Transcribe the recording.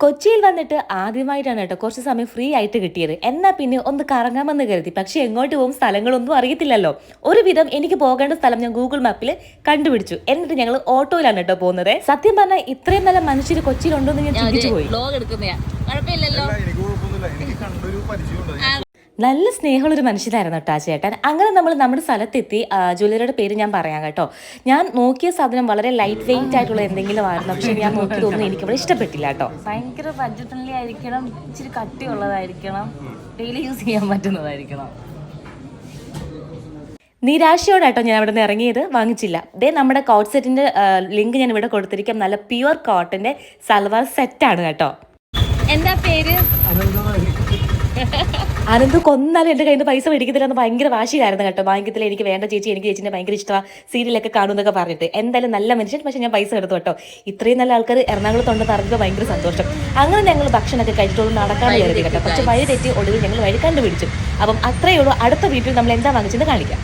കൊച്ചിയിൽ വന്നിട്ട് ആദ്യമായിട്ടാണ് കേട്ടോ കുറച്ച് സമയം ഫ്രീ ആയിട്ട് കിട്ടിയത്. എന്നാൽ പിന്നെ ഒന്ന് കറങ്ങാമെന്ന് കരുതി. പക്ഷെ എങ്ങോട്ട് പോകും സ്ഥലങ്ങളൊന്നും അറിയത്തില്ലല്ലോ. ഒരുവിധം എനിക്ക് പോകേണ്ട സ്ഥലം ഞാൻ ഗൂഗിൾ മാപ്പിൽ കണ്ടുപിടിച്ചു. എന്നിട്ട് ഞങ്ങൾ ഓട്ടോയിലാണ് കേട്ടോ പോകുന്നത്. സത്യം പറഞ്ഞാൽ ഇത്രയും നല്ല മനുഷ്യർ കൊച്ചിയിലുണ്ടോ എന്ന് ഞാൻ ചിന്തിച്ചു പോയി. നല്ല സ്നേഹമുള്ളൊരു മനുഷ്യനായിരുന്നു കേട്ടോ ആ ചേട്ടൻ. അങ്ങനെ നമ്മൾ നമ്മുടെ സ്ഥലത്തെത്തി. ജ്വല്ലറിയുടെ പേര് ഞാൻ പറയാം കേട്ടോ. ഞാൻ നോക്കിയ സാധനം വളരെ ലൈറ്റ് വെയിറ്റ് ആയിട്ടുള്ള എന്തെങ്കിലും ആയിരുന്നു. പക്ഷെ ഞാൻ നോക്കിയതൊന്നും എനിക്കിവിടെ ഇഷ്ടപ്പെട്ടില്ല കേട്ടോ. ഭയങ്കര ബഡ്ജറ്റ് ഫ്രണ്ട്ലി ആയിരിക്കണം, ഇച്ചിരി കട്ടിയുള്ളതായിരിക്കണം, ഡെയിലി യൂസ് ചെയ്യാൻ പറ്റുന്നതായിരിക്കണം. നിരാശയോടാട്ടോ ഞാൻ അവിടെ നിന്ന് ഇറങ്ങിയത്. വാങ്ങിച്ചില്ല. നമ്മുടെ കോട്ട് സെറ്റിന്റെ ലിങ്ക് ഞാൻ ഇവിടെ കൊടുത്തിരിക്കാം. നല്ല പ്യുവർ കോട്ടന്റെ സൽവാർ സെറ്റാണ് കേട്ടോ. എന്താ പേര്? അനന്ത് കൊന്നാലും എൻ്റെ കയ്യിൽ നിന്ന് പൈസ മേടിക്കത്തില്ലെന്ന് ഭയങ്കര വാശിയായിരുന്നു കേട്ടോ. വാങ്ങിക്കത്തില്ല, എനിക്ക് വേണ്ട ചേച്ചി, എനിക്ക് ചേച്ചിൻ്റെ ഭയങ്കര ഇഷ്ടമാണ്, സീരിയലൊക്കെ കാണുമെന്നൊക്കെ പറഞ്ഞിട്ട്. എന്തായാലും നല്ല മനുഷ്യൻ. പക്ഷെ ഞാൻ പൈസ എടുത്തു കേട്ടോ. ഇത്രയും നല്ല ആൾക്കാർ എറണാകുളത്തുണ്ടെന്ന് അറിഞ്ഞപ്പോൾ ഭയങ്കര സന്തോഷം. അങ്ങനെ ഞങ്ങൾ ഭക്ഷണമൊക്കെ കഴിച്ചിട്ടൊന്നും നടക്കാൻ കയറി കേട്ടോ. പക്ഷെ വഴി തെറ്റി ഒടുവിൽ ഞങ്ങൾ വഴി കണ്ടുപിടിച്ചു. അപ്പം അത്രയേ ഉള്ളൂ. അടുത്ത വീട്ടിൽ നമ്മൾ എന്താ വാങ്ങിച്ചെന്ന് കാണിക്കാം.